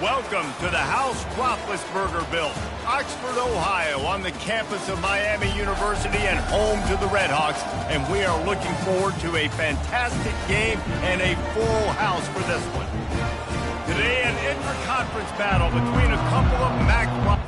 Welcome to the house Roethlisberger built, Oxford, Ohio, on the campus of Miami University and home to the Redhawks. And we are looking forward to a fantastic game and a full house for this one. Today, an inter-conference battle between a couple of MAC rivals.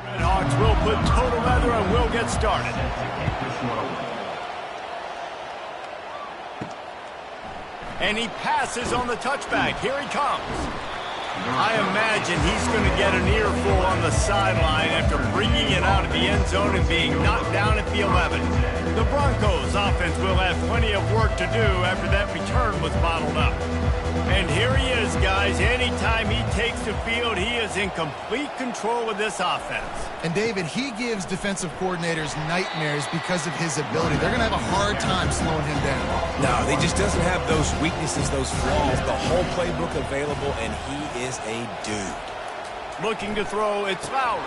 Redhawks will put total leather and we'll get started. And he passes on the touchback. Here he comes. I imagine he's going to get an earful on the sideline after bringing it out of the end zone and being knocked down at the 11. The Broncos offense will have plenty of work to do after that return was bottled up. And here he is, guys. Anytime he takes the field, he is in complete control of this offense. And, David, he gives defensive coordinators nightmares because of his ability. They're going to have a hard time slowing him down. No, he just doesn't have those weaknesses, those flaws, the whole playbook available, and he is a dude. Looking to throw, it's Lowry.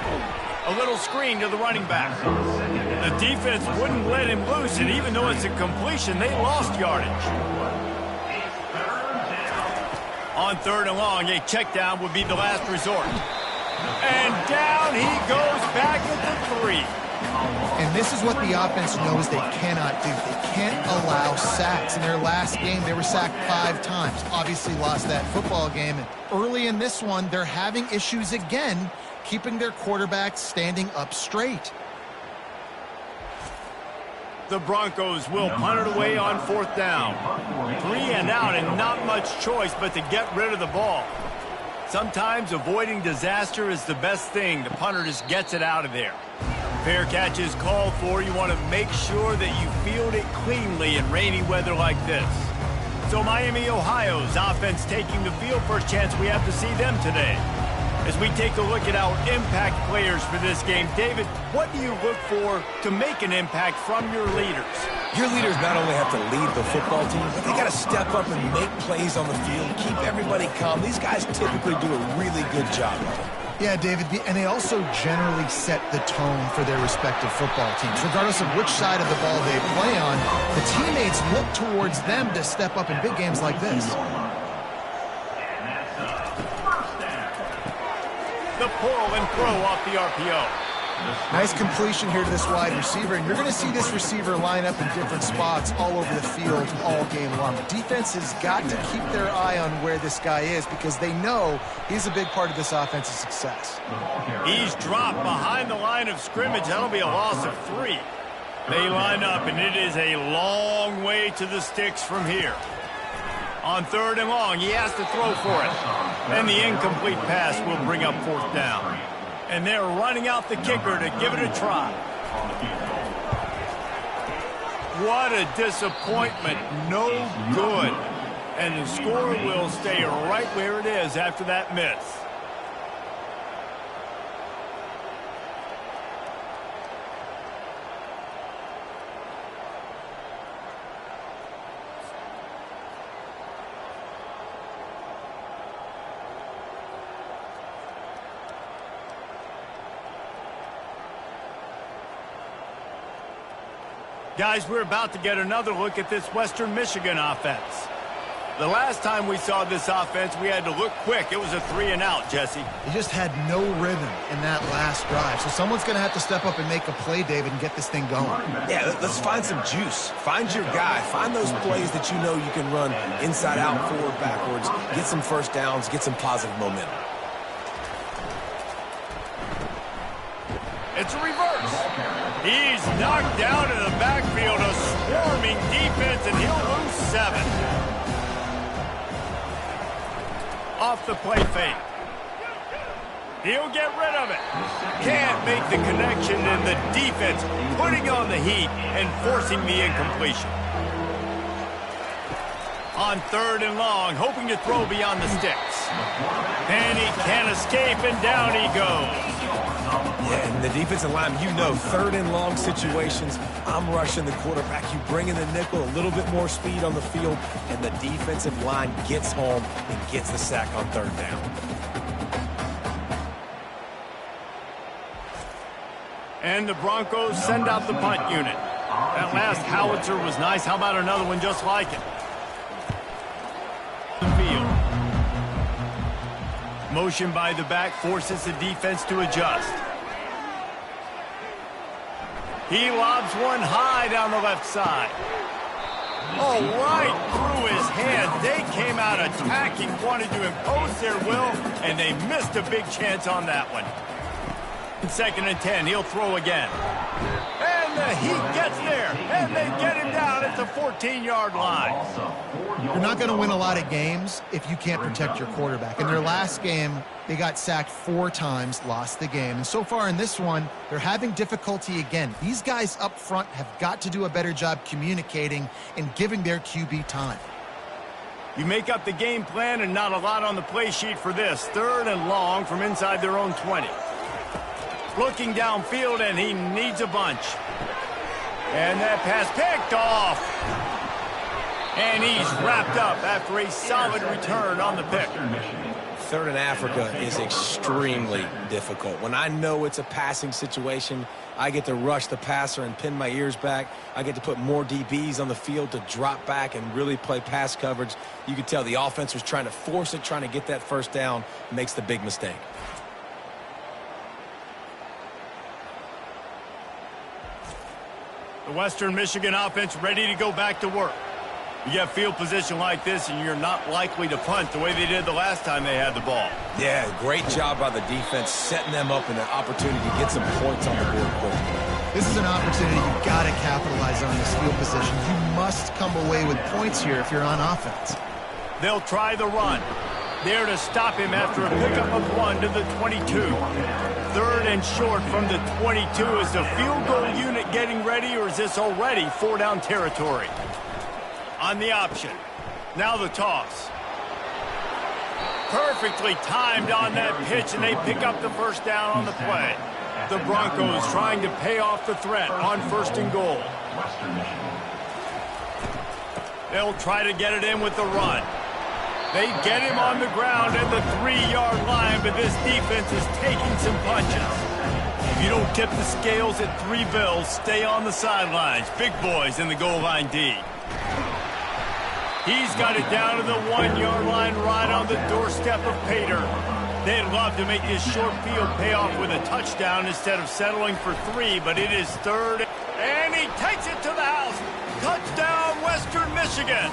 A little screen to the running back. The defense wouldn't let him loose, and even though it's a completion, they lost yardage. On third and long, a check down would be the last resort. And down he goes back at the 3. And this is what the offense knows they cannot do. They can't allow sacks. In their last game, they were sacked 5 times. Obviously lost that football game. And early in this one, they're having issues again, keeping their quarterback standing up straight. The Broncos will punt it away on fourth down. 3 and out and not much choice but to get rid of the ball. Sometimes avoiding disaster is the best thing. The punter just gets it out of there. Fair catch is called for. You want to make sure that you field it cleanly in rainy weather like this. So Miami, Ohio's offense taking the field. First chance we have to see them today. As we take a look at our impact players for this game, David, what do you look for to make an impact from your leaders? Your leaders not only have to lead the football team, but they got to step up and make plays on the field, keep everybody calm. These guys typically do a really good job of it. Yeah, David, and they also generally set the tone for their respective football teams. Regardless of which side of the ball they play on, the teammates look towards them to step up in big games like this. The pull and throw off the RPO. Nice completion here to this wide receiver, and you're going to see this receiver line up in different spots all over the field all game long. The defense has got to keep their eye on where this guy is because they know he's a big part of this offense's success. He's dropped behind the line of scrimmage. That'll be a loss of 3. They line up, and it is a long way to the sticks from here. On third and long, he has to throw for it. And the incomplete pass will bring up fourth down. And they're running out the kicker to give it a try. What a disappointment. No good. And the score will stay right where it is after that miss. Guys, we're about to get another look at this Western Michigan offense. The last time we saw this offense, we had to look quick. It was a 3 and out, Jesse. He just had no rhythm in that last drive. So someone's going to have to step up and make a play, David, and get this thing going. Yeah, let's find some juice. Find your guy. Find those plays that you know you can run inside out, forward, backwards. Get some first downs. Get some positive momentum. It's a reverse. He's knocked down in the backfield, a swarming defense, and he'll lose 7. Off the play fake. He'll get rid of it. Can't make the connection, and the defense putting on the heat and forcing the incompletion. On third and long, hoping to throw beyond the sticks. And he can't escape, and down he goes. Yeah, and the defensive line, you know, third and long situations, I'm rushing the quarterback. You bring in the nickel, a little bit more speed on the field, and the defensive line gets home and gets the sack on third down. And the Broncos send out the punt unit. That last howitzer was nice. How about another one just like it? The field. Motion by the back forces the defense to adjust. He lobs one high down the left side. Oh, right through his hand. They came out attacking, wanted to impose their will, and they missed a big chance on that one. 2nd and 10, he'll throw again. And the Heat gets there, and they get him down at the 14-yard line. You're not going to win a lot of games if you can't protect your quarterback. In their last game, they got sacked 4 times, lost the game. And so far in this one, they're having difficulty again. These guys up front have got to do a better job communicating and giving their QB time. You make up the game plan and not a lot on the play sheet for this. 3rd and long from inside their own 20. Looking downfield, and he needs a bunch. And that pass picked off. And he's wrapped up after a solid return on the pick. 3rd and Africa is extremely difficult. When I know it's a passing situation, I get to rush the passer and pin my ears back. I get to put more DBs on the field to drop back and really play pass coverage. You can tell the offense was trying to force it, trying to get that first down, makes the big mistake. The Western Michigan offense ready to go back to work. You get field position like this, and you're not likely to punt the way they did the last time they had the ball. Yeah, great job by the defense, setting them up in an opportunity to get some points on the board quickly. This is an opportunity you've got to capitalize on this field position. You must come away with points here if you're on offense. They'll try the run. There to stop him after a pickup of 1 to the 22. 3rd and short from the 22. Is the field goal unit getting ready, or is this already 4-down territory? On the option. Now the toss. Perfectly timed on that pitch, and they pick up the first down on the play. The Broncos trying to pay off the threat on 1st and goal. They'll try to get it in with the run. They get him on the ground at the 3-yard line, but this defense is taking some punches. If you don't tip the scales at 3 bills, stay on the sidelines. Big boys in the goal line D. He's got it down to the 1-yard line right on the doorstep of Pater. They'd love to make this short field pay off with a touchdown instead of settling for 3, but it is 3rd. And he takes it to the house. Touchdown, Western Michigan.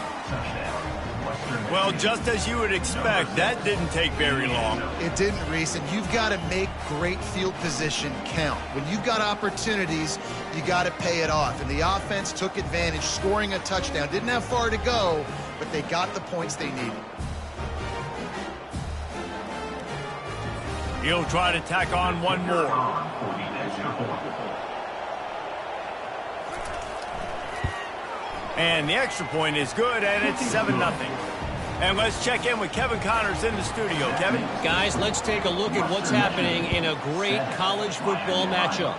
Well, just as you would expect, that didn't take very long. It didn't, Reese, and you've got to make great field position count. When you've got opportunities, you got to pay it off. And the offense took advantage, scoring a touchdown. Didn't have far to go, but they got the points they needed. He'll try to tack on one more. And the extra point is good, and it's 7-0. And let's check in with Kevin Connors in the studio. Kevin? Guys, let's take a look at what's happening in a great college football matchup.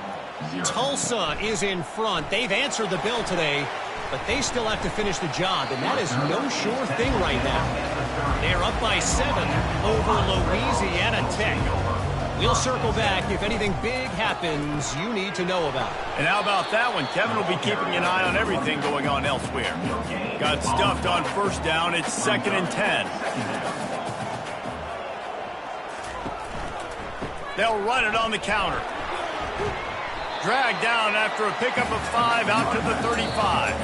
Tulsa is in front. They've answered the bell today, but they still have to finish the job, and that is no sure thing right now. They're up by 7 over Louisiana Tech. We'll circle back if anything big happens you need to know about. And how about that one? Kevin will be keeping an eye on everything going on elsewhere. Got stuffed on 1st down. It's 2nd and 10. They'll run it on the counter. Dragged down after a pickup of 5 out to the 35.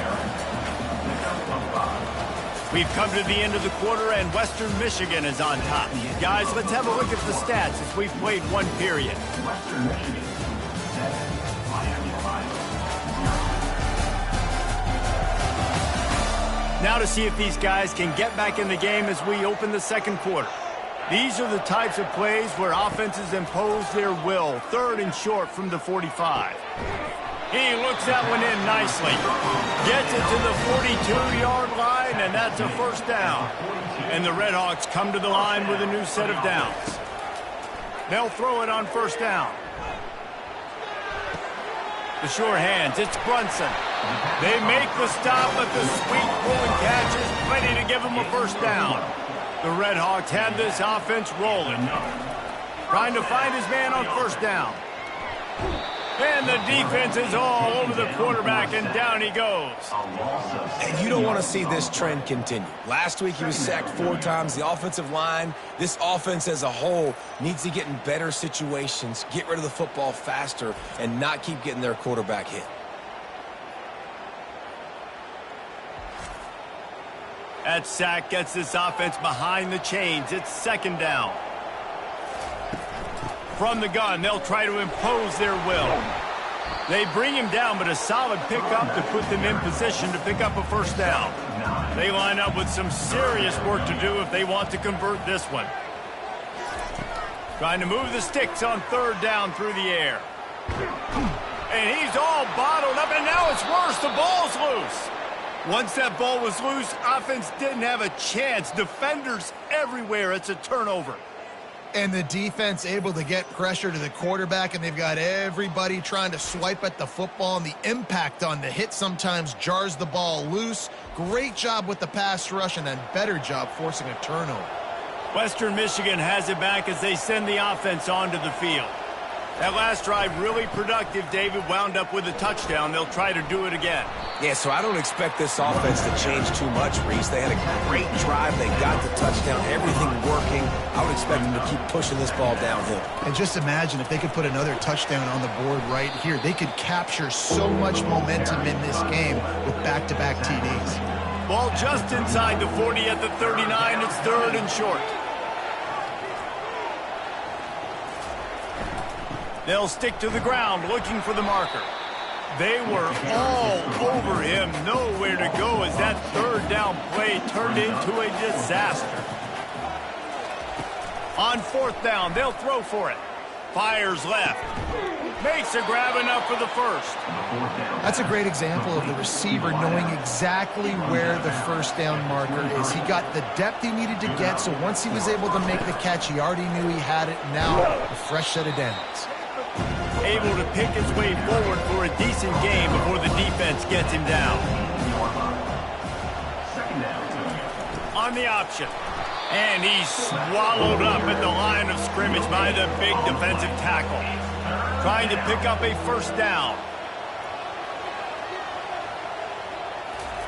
We've come to the end of the quarter, and Western Michigan is on top. Guys, let's have a look at the stats as we've played 1 period. Now to see if these guys can get back in the game as we open the 2nd quarter. These are the types of plays where offenses impose their will. 3rd and short from the 45. He looks that one in nicely. Gets it to the 42-yard line, and that's a 1st down. And the Redhawks come to the line with a new set of downs. They'll throw it on first down. The sure hands, it's Brunson. They make the stop, but the sweet pulling catch is plenty to give them a first down. The Red Hawks have this offense rolling. Trying to find his man on first down. And the defense is all over the quarterback, and down he goes. And you don't want to see this trend continue. Last week he was sacked 4 times. The offensive line, this offense as a whole, needs to get in better situations, get rid of the football faster, and not keep getting their quarterback hit. That sack gets this offense behind the chains. It's second down. From the gun, they'll try to impose their will. They bring him down, but a solid pickup to put them in position to pick up a first down. They line up with some serious work to do if they want to convert this one. Trying to move the sticks on third down through the air. And he's all bottled up, and now it's worse. The ball's loose. Once that ball was loose, offense didn't have a chance. Defenders everywhere. It's a turnover. And the defense able to get pressure to the quarterback, and they've got everybody trying to swipe at the football, and the impact on the hit sometimes jars the ball loose. Great job with the pass rush, and then better job forcing a turnover. Western Michigan has it back as they send the offense onto the field. That last drive really productive. David wound up with a touchdown. They'll try to do it again. Yeah, so I don't expect this offense to change too much, Reese. They had a great drive. They got the touchdown, everything working. I would expect them to keep pushing this ball downhill. And just imagine if they could put another touchdown on the board right here. They could capture so much momentum in this game with back-to-back TDs. Ball just inside the 40 at the 39. It's third and short. They'll stick to the ground looking for the marker. They were all over him, nowhere to go as that third down play turned into a disaster. On fourth down, they'll throw for it. Fires left. Makes a grab enough for the first. That's a great example of the receiver knowing exactly where the first down marker is. He got the depth he needed to get, so once he was able to make the catch, he already knew he had it. Now, a fresh set of downs. Able to pick his way forward for a decent game before the defense gets him down. On the option. And he's swallowed up at the line of scrimmage by the big defensive tackle. Trying to pick up a first down.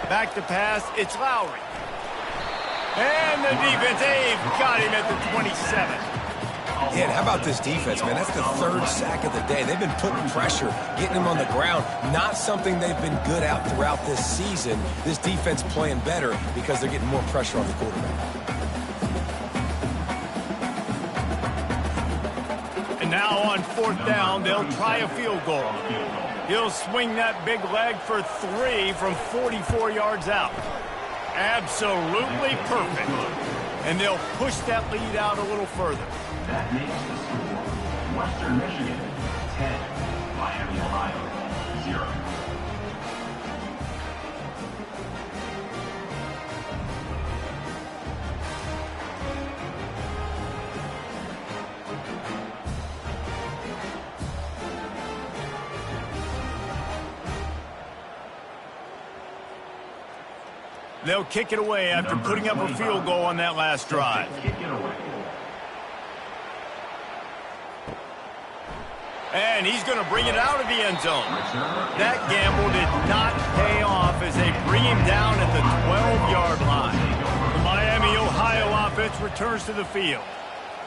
Back to pass, it's Lowry. And the defense, they've got him at the 27. Yeah, and how about this defense, man? That's the third sack of the day. They've been putting pressure, getting him on the ground. Not something they've been good at throughout this season. This defense playing better because they're getting more pressure on the quarterback. And now on fourth down, they'll try a field goal. He'll swing that big leg for 3 from 44 yards out. Absolutely perfect. And they'll push that lead out a little further. That makes the score Western Michigan 10, Miami, Ohio 0. They'll kick it away after putting up a field goal on that last drive. And he's going to bring it out of the end zone. That gamble did not pay off as they bring him down at the 12-yard line. The Miami, Ohio offense returns to the field.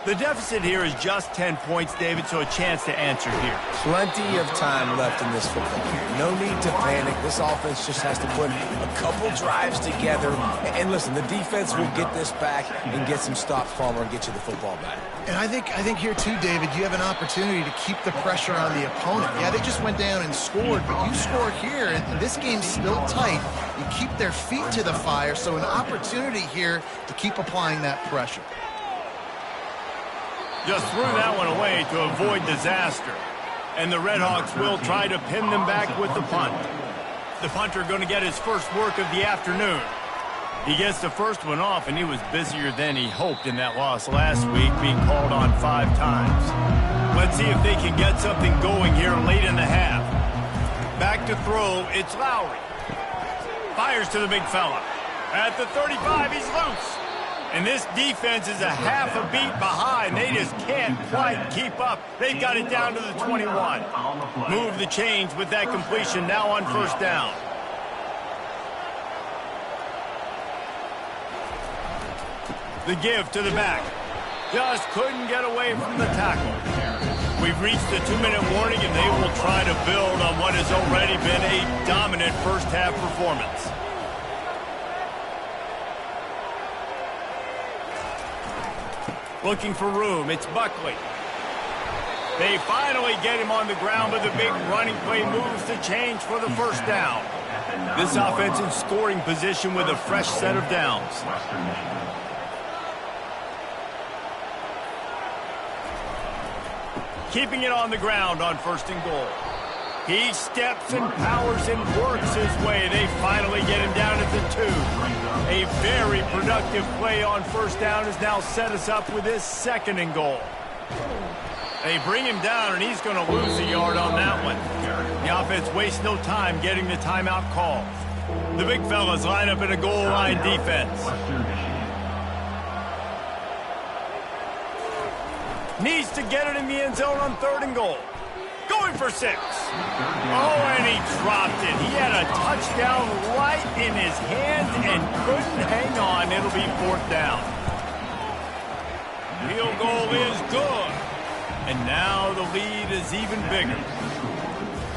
The deficit here is just 10 points, David, so a chance to answer here. Plenty of time left in this football game. No need to panic. This offense just has to put a couple drives together. And listen, the defense will get this back and get some stops, Palmer, and get you the football back. And I think here, too, David, you have an opportunity to keep the pressure on the opponent. Yeah, they just went down and scored, but you score here, and this game's still tight. You keep their feet to the fire, so an opportunity here to keep applying that pressure. Just threw that one away to avoid disaster. And the Red Hawks will try to pin them back with the punt. The punter going to get his first work of the afternoon. He gets the first one off, and he was busier than he hoped in that loss last week, being called on 5 times. Let's see if they can get something going here late in the half. Back to throw, it's Lowry. Fires to the big fella. At the 35, he's loose. And this defense is a half a beat behind. They just can't quite keep up. They've got it down to the 21. Move the chains with that completion now on first down. The give to the back. Just couldn't get away from the tackle. We've reached the 2-minute warning, and they will try to build on what has already been a dominant first-half performance. Looking for room, it's Buckley. They finally get him on the ground, but the big running play moves the change for the first down. This offense in scoring position with a fresh set of downs. Keeping it on the ground on first and goal. He steps and powers and works his way. They finally get him down at the 2. A very productive play on first down has now set us up with his second and goal. They bring him down, and he's going to lose a yard on that one. The offense wastes no time getting the timeout call. The big fellas line up in a goal line defense. Needs to get it in the end zone on third and goal. Going for 6. Oh, and he dropped it. He had a touchdown right in his hand and couldn't hang on. It'll be fourth down. Field goal is good. And now the lead is even bigger.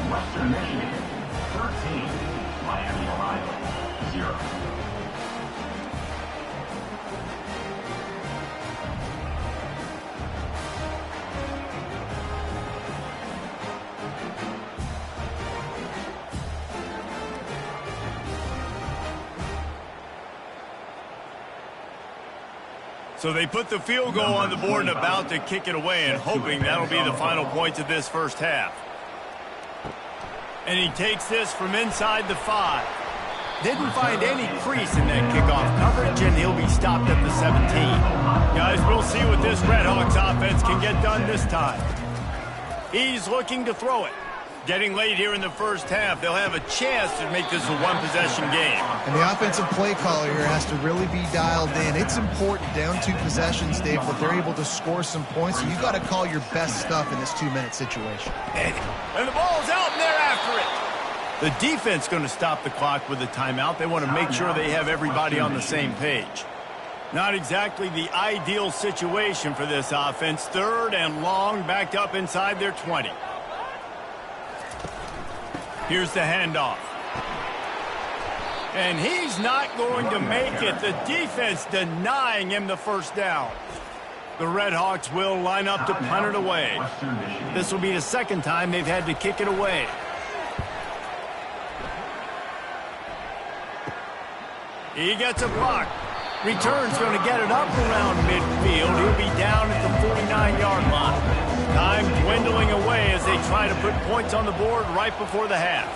Western Michigan, 13. Miami, Ohio, 0. So they put the field goal on the board and about to kick it away, and hoping that'll be the final points of this first half. And he takes this from inside the 5. Didn't find any crease in that kickoff coverage, and he'll be stopped at the 17. Guys, we'll see what this Redhawks offense can get done this time. He's looking to throw it. Getting late here in the first half, they'll have a chance to make this a one-possession game. And the offensive play caller here has to really be dialed in. It's important down 2 possessions, Dave, that they're able to score some points. So you've got to call your best stuff in this 2-minute situation. And the ball's out, and they're after it. The defense going to stop the clock with a timeout. They want to make sure they have everybody on the same page. Not exactly the ideal situation for this offense. Third and long, backed up inside their 20. Here's the handoff. And he's not going to make it. The defense denying him the first down. The Redhawks will line up to punt it away. This will be the second time they've had to kick it away. He gets a block. Return's going to get it up around midfield. He'll be down at the 49-yard line. Time dwindling away as they try to put points on the board right before the half.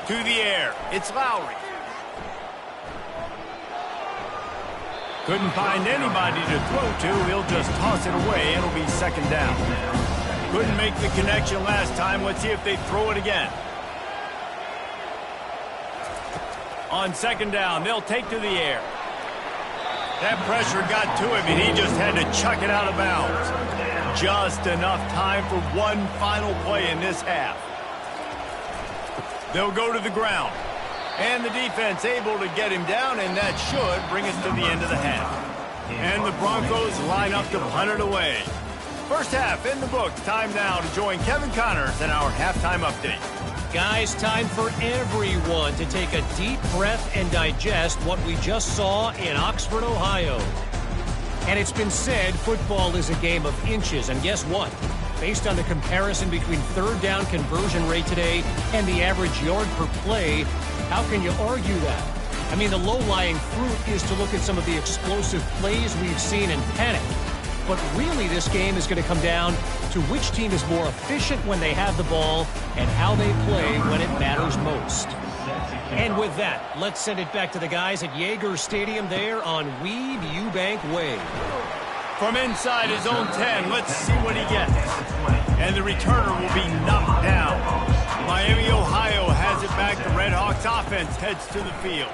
To the air, it's Lowry. Couldn't find anybody to throw to. He'll just toss it away. It'll be second down. Couldn't make the connection last time. Let's see if they throw it again. On second down, they'll take to the air. That pressure got to him, and he just had to chuck it out of bounds. Just enough time for one final play in this half. They'll go to the ground. And the defense able to get him down, and that should bring us to the end of the half. And the Broncos line up to punt it away. First half in the books. Time now to join Kevin Connors in our halftime update. Guys, time for everyone to take a deep breath and digest what we just saw in Oxford, Ohio. And it's been said football is a game of inches. And guess what? Based on the comparison between third down conversion rate today and the average yard per play, how can you argue that? I mean, the low-lying fruit is to look at some of the explosive plays we've seen and panic. But really, this game is going to come down to which team is more efficient when they have the ball and how they play when it matters most. And with that, let's send it back to the guys at Yager Stadium there on Weed Eubank Way. From inside his own 10, let's see what he gets. And the returner will be knocked down. Miami, Ohio has it back. The Red Hawks offense heads to the field.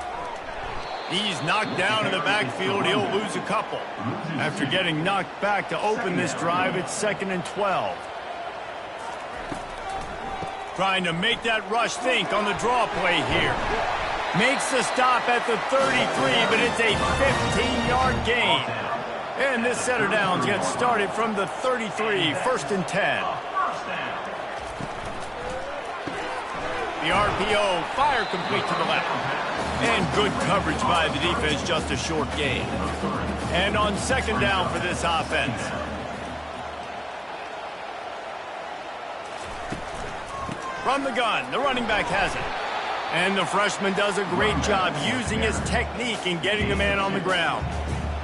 He's knocked down in the backfield. He'll lose a couple. After getting knocked back to open this drive, it's 2nd and 12. Trying to make that rush think on the draw play here. Makes the stop at the 33, but it's a 15-yard gain. And this setter downs gets started from the 33, 1st and 10. The RPO, fire complete to the left. And good coverage by the defense, just a short gain. And on 2nd down for this offense. From the gun, the running back has it. And the freshman does a great job using his technique and getting the man on the ground.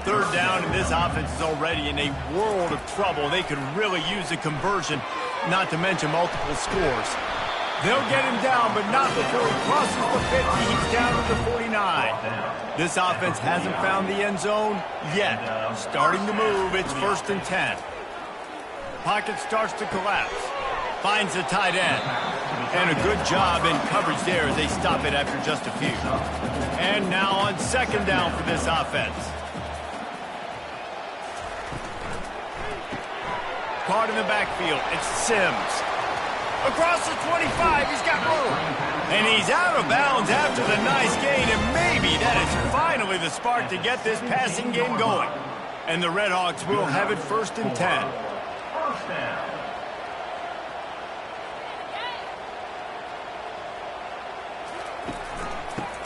3rd down, and this offense is already in a world of trouble. They could really use a conversion, not to mention multiple scores. They'll get him down, but not before he crosses the 50. He's down to the 49. This offense hasn't found the end zone yet. Starting to move, it's 1st and 10. Pocket starts to collapse. Finds the tight end. And a good job in coverage there as they stop it after just a few. And now on 2nd down for this offense. Caught in the backfield, it's Sims. Across the 25, he's got room. And he's out of bounds after the nice gain, and maybe that is finally the spark to get this passing game going. And the Red Hawks will have it 1st and 10.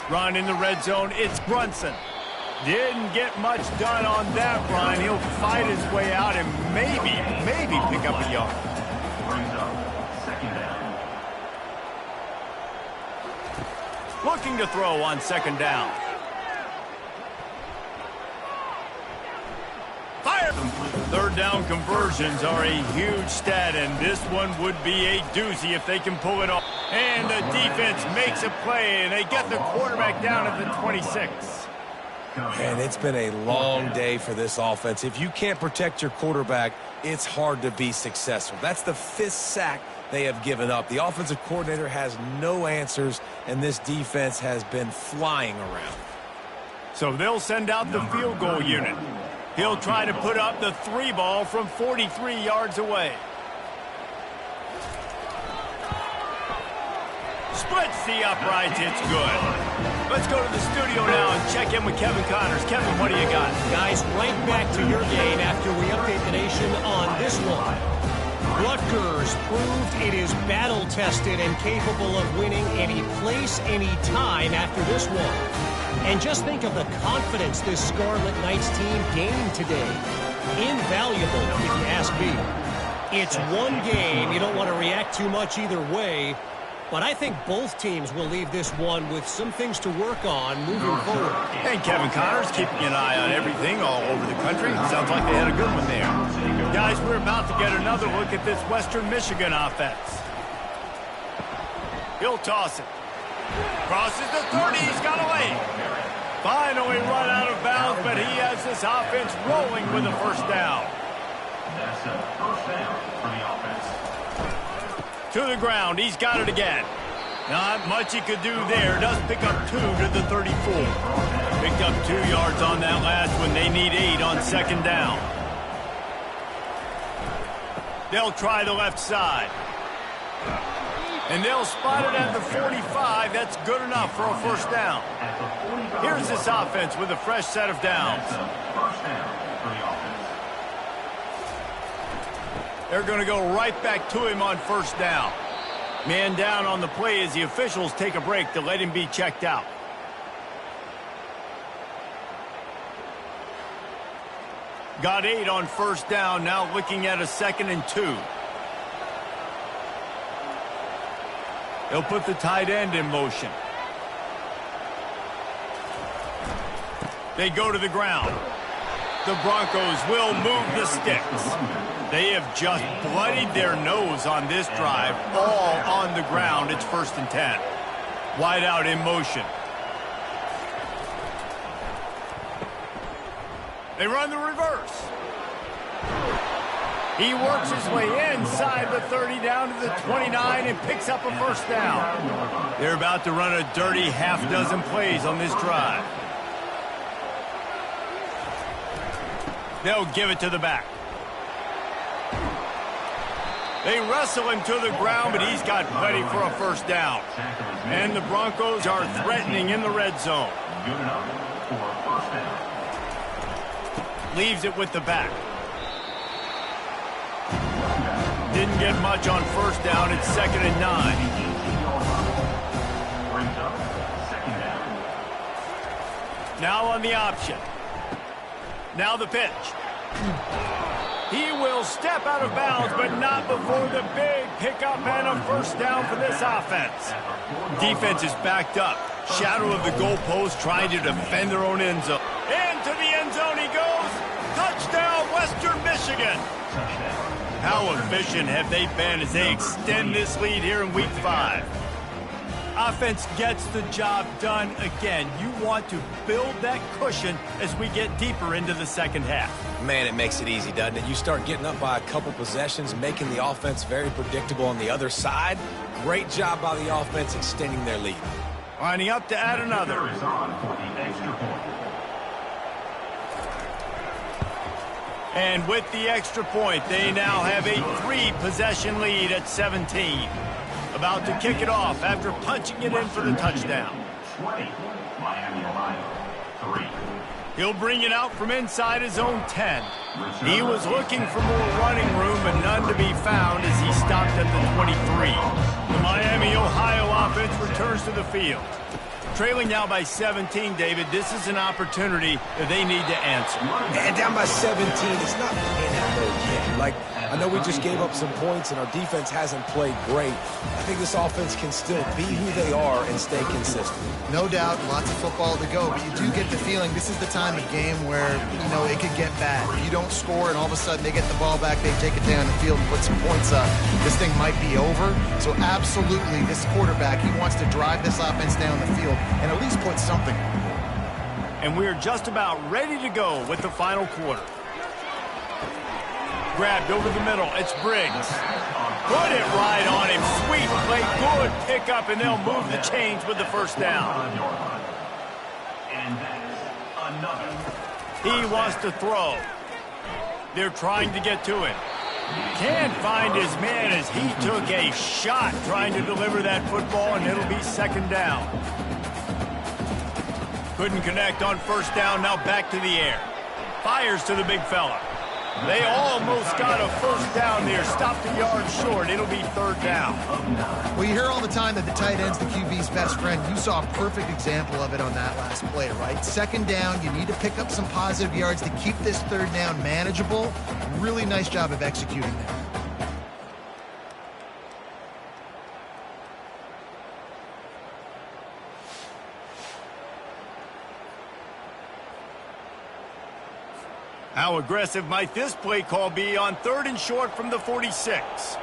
Run in the red zone, it's Brunson. Didn't get much done on that run. He'll fight his way out and maybe pick up a yard. Looking to throw on 2nd down. Fire! 3rd down conversions are a huge stat, and this one would be a doozy if they can pull it off. And the defense makes a play, and they get the quarterback down at the 26. And it's been a long day for this offense. If you can't protect your quarterback, it's hard to be successful. That's the 5th sack they have given up. The offensive coordinator has no answers, and this defense has been flying around. So they'll send out the field goal unit. He'll try to put up the 3 ball from 43 yards away. Splits the uprights, it's good. Let's go to the studio now and check in with Kevin Connors. Kevin, what do you got? Guys, right back to your game after we update the nation on this one. Rutgers proved it is battle-tested and capable of winning any place, any time after this one. And just think of the confidence this Scarlet Knights team gained today. Invaluable, if you ask me. It's one game. You don't want to react too much either way. But I think both teams will leave this one with some things to work on moving forward. And Kevin Connors keeping an eye on everything all over the country. Sounds like they had a good one there. Guys, we're about to get another look at this Western Michigan offense. He'll toss it. Crosses the 30. He's got away. Finally run out of bounds, but he has this offense rolling with a 1st down. That's a 1st down for the offense. To the ground, he's got it again. Not much he could do there. Does pick up 2 to the 34. Picked up 2 yards on that last one. They need 8 on 2nd down. They'll try the left side. And they'll spot it at the 45. That's good enough for a 1st down. Here's this offense with a fresh set of downs. They're going to go right back to him on 1st down. Man down on the play as the officials take a break to let him be checked out. Got 8 on 1st down, now looking at a 2nd and 2. They'll put the tight end in motion. They go to the ground. The Broncos will move the sticks. They have just bloodied their nose on this drive, all on the ground. It's 1st and 10. Wide out in motion. They run the reverse. He works his way inside the 30 down to the 29 and picks up a first down. They're about to run a dirty half-dozen plays on this drive. They'll give it to the back. They wrestle him to the ground, but he's got plenty for a first down. And the Broncos are threatening in the red zone. Good enough for a first down. Leaves it with the back. Didn't get much on first down. It's 2nd and 9. Brings up second down. Now on the option. Now the pitch. He will step out of bounds, but not before the big pickup and a first down for this offense. Defense is backed up. Shadow of the goalpost trying to defend their own end zone. Into the end zone he goes. Touchdown, Western Michigan. How efficient have they been as they extend this lead here in Week 5? Offense gets the job done again. You want to build that cushion as we get deeper into the second half. Man, it makes it easy, doesn't it? You start getting up by a couple possessions, making the offense very predictable on the other side. Great job by the offense extending their lead. Lining up to add another. Kicker is on for the extra point. And with the extra point, they now have a 3-possession lead at 17. About to kick it off after punching it in for the touchdown. 20, Miami, Ohio, 3. He'll bring it out from inside his own 10. He was looking for more running room, but none to be found as he stopped at the 23. The Miami, Ohio offense returns to the field. Trailing now by 17, David, this is an opportunity that they need to answer. And down by 17, it's not playing out there yet. Like, I know we just gave up some points and our defense hasn't played great. I think this offense can still be who they are and stay consistent. No doubt, lots of football to go, but you do get the feeling this is the time of game where, you know, it could get bad. If you don't score and all of a sudden they get the ball back, they take it down the field and put some points up, this thing might be over. So absolutely, this quarterback, he wants to drive this offense down the field and at least put something. And we're just about ready to go with the final quarter. Grabbed over the middle. It's Briggs. Put it right on him. Sweet play. Good pickup, and they'll move the chains with the first down. And that is another. He wants to throw. They're trying to get to him. Can't find his man as he took a shot trying to deliver that football, and it'll be second down. Couldn't connect on first down. Now back to the air. Fires to the big fella. They almost got a first down there. Stopped a yard short. It'll be third down. Well, you hear all the time that the tight end's the QB's best friend. You saw a perfect example of it on that last play, right? Second down, you need to pick up some positive yards to keep this third down manageable. Really nice job of executing there. How aggressive might this play call be on third and short from the 46?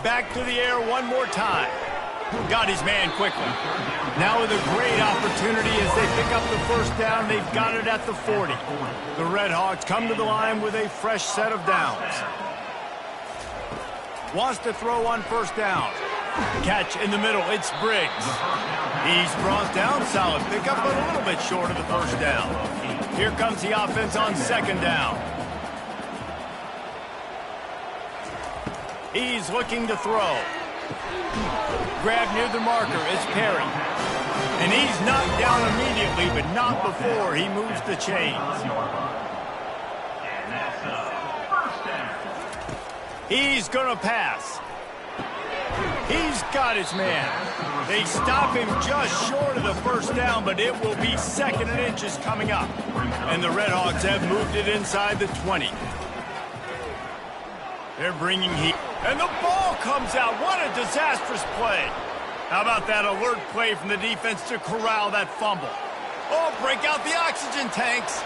Back to the air one more time. Got his man quickly. Now with a great opportunity as they pick up the first down. They've got it at the 40. The Red Hawks come to the line with a fresh set of downs. Wants to throw on first down. Catch in the middle. It's Briggs. He's brought down. Solid pickup, but a little bit short of the first down. Here comes the offense on second down. He's looking to throw. Grab near the marker. It's Perry. And he's knocked down immediately, but not before he moves the chains. And that's a first down. He's going to pass. He's got his man. They stop him just short of the first down, but it will be second and inches coming up. And the Red Hawks have moved it inside the 20. They're bringing heat. And the ball comes out. What a disastrous play. How about that alert play from the defense to corral that fumble? Oh, break out the oxygen tanks.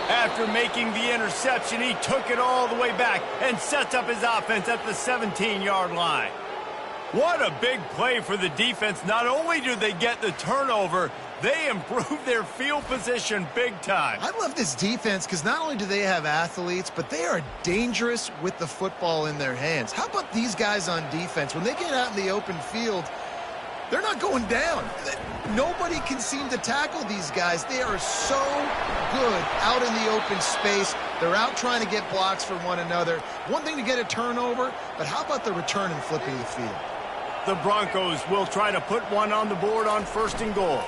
After making the interception, he took it all the way back and sets up his offense at the 17-yard line. What a big play for the defense. Not only do they get the turnover, they improve their field position big time. I love this defense because not only do they have athletes, but they are dangerous with the football in their hands. How about these guys on defense? When they get out in the open field, they're not going down. Nobody can seem to tackle these guys. They are so good out in the open space. They're out trying to get blocks for one another. One thing to get a turnover, but how about the return and flipping the field? The Broncos will try to put one on the board on 1st and goal.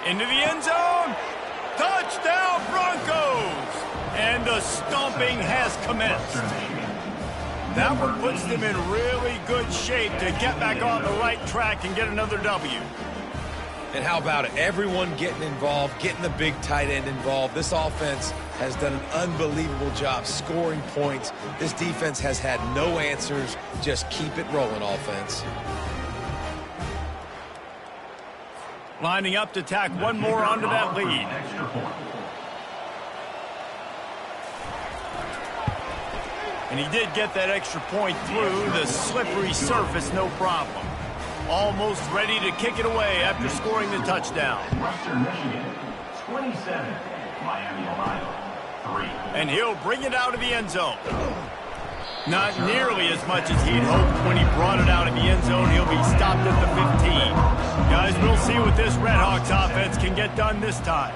Into the end zone. Touchdown, Broncos! And the stomping has commenced. That one puts them in really good shape to get back on the right track and get another W. And how about it? Everyone getting involved, getting the big tight end involved. This offense has done an unbelievable job scoring points. This defense has had no answers. Just keep it rolling, offense. Lining up to tack one more onto that lead. And he did get that extra point through the slippery surface, no problem. Almost ready to kick it away after scoring the touchdown. Western Michigan, 27. Miami, Ohio, 3. And he'll bring it out of the end zone. Not nearly as much as he'd hoped when he brought it out of the end zone. He'll be stopped at the 15. Guys, we'll see what this Redhawks offense can get done this time.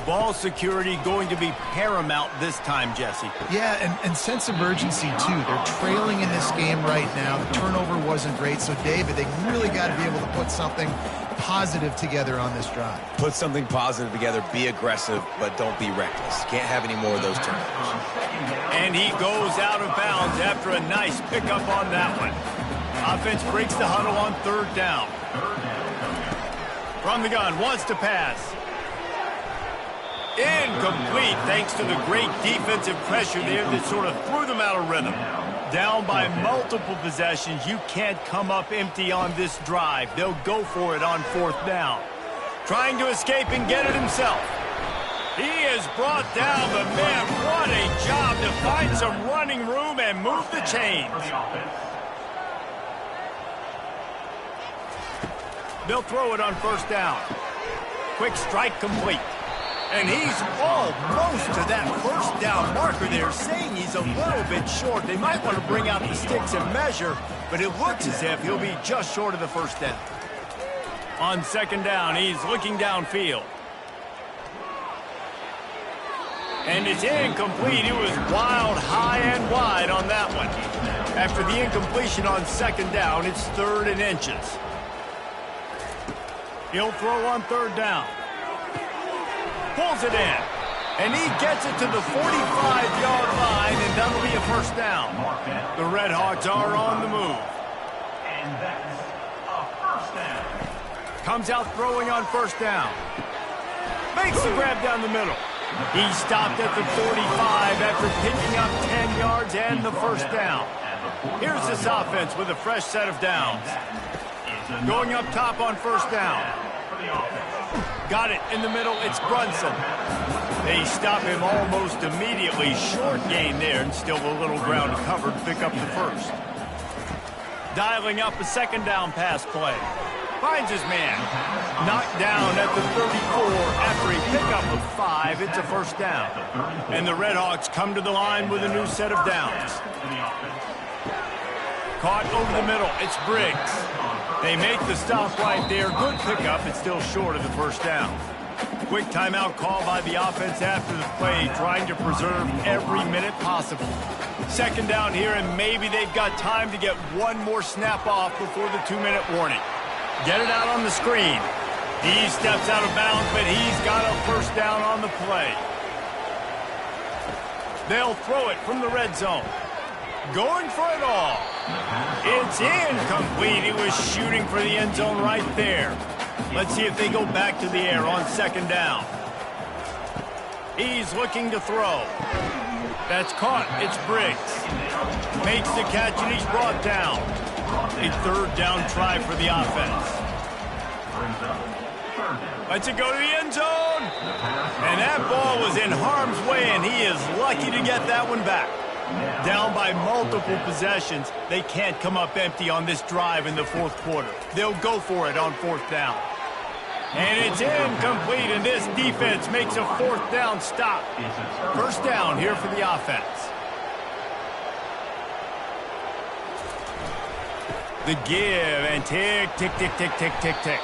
Ball security going to be paramount this time, Jesse. Yeah, and sense of urgency, too. They're trailing in this game right now. The turnover wasn't great, so, David, they really got to be able to put something positive together on this drive. Put something positive together, be aggressive, but don't be reckless. Can't have any more of those turnovers. And he goes out of bounds after a nice pickup on that one. Offense breaks the huddle on 3rd down. From the gun, wants to pass. Incomplete, thanks to the great defensive pressure there that sort of threw them out of rhythm. Down by multiple possessions, you can't come up empty on this drive. They'll go for it on 4th down. Trying to escape and get it himself. He is brought down, but man, what a job to find some running room and move the chains. They'll throw it on 1st down. Quick strike complete. And he's almost to that 1st down marker there, saying he's a little bit short. They might want to bring out the sticks and measure, but it looks as if he'll be just short of the 1st down. On 2nd down, he's looking downfield. And it's incomplete. It was wild, high and wide on that one. After the incompletion on 2nd down, it's 3rd and inches. He'll throw on 3rd down. Pulls it in. And he gets it to the 45-yard line, and that'll be a 1st down. The Redhawks are on the move. And that's a 1st down. Comes out throwing on 1st down. Makes the grab down the middle. He stopped at the 45 after picking up 10 yards and the 1st down. Here's this offense with a fresh set of downs. Going up top on 1st down. Got it in the middle, it's Brunson. They stop him almost immediately. Short gain there, and still a little ground covered to pick up the 1st. Dialing up a 2nd down pass play. Finds his man. Knocked down at the 34 after a pickup of 5. It's a 1st down. And the Redhawks come to the line with a new set of downs. Caught over the middle, it's Briggs. They make the stop right there. Good pickup. It's still short of the 1st down. Quick timeout call by the offense after the play, trying to preserve every minute possible. 2nd down here, and maybe they've got time to get one more snap off before the 2-minute warning. Get it out on the screen. He steps out of bounds, but he's got a 1st down on the play. They'll throw it from the red zone. Going for it all. It's incomplete. He was shooting for the end zone right there. Let's see if they go back to the air on 2nd down. He's looking to throw. That's caught. It's Briggs. Makes the catch, and he's brought down. A 3rd down try for the offense. Lets it go to the end zone. And that ball was in harm's way, and he is lucky to get that one back. Down by multiple possessions, they can't come up empty on this drive in the fourth quarter. They'll go for it on fourth down. And it's incomplete, and this defense makes a fourth down stop. First down here for the offense. The give, and tick, tick, tick, tick, tick, tick, tick.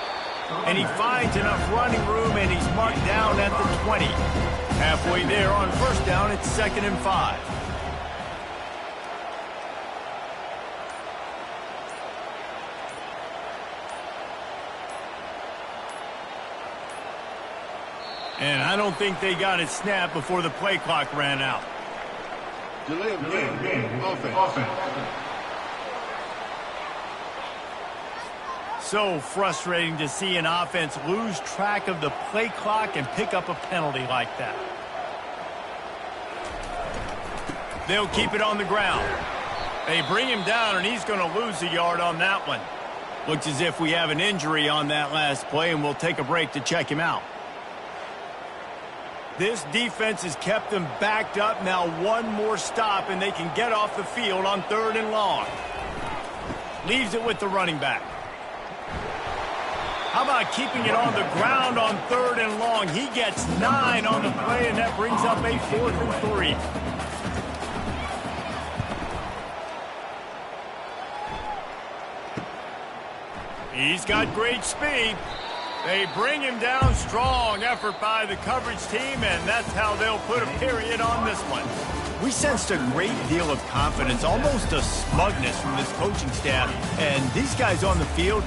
And he finds enough running room, and he's marked down at the 20. Halfway there on first down, it's 2nd and 5. And I don't think they got it snapped before the play clock ran out. Delay of game. Offense. So frustrating to see an offense lose track of the play clock and pick up a penalty like that. They'll keep it on the ground. They bring him down, and he's going to lose a yard on that one. Looks as if we have an injury on that last play, and we'll take a break to check him out. This defense has kept them backed up. Now one more stop, and they can get off the field on 3rd and long. Leaves it with the running back. How about keeping it on the ground on 3rd and long? He gets 9 on the play, and that brings up a 4th and 3. He's got great speed. They bring him down. Strong effort by the coverage team, and that's how they'll put a period on this one. We sensed a great deal of confidence, almost a smugness from this coaching staff. And these guys on the field,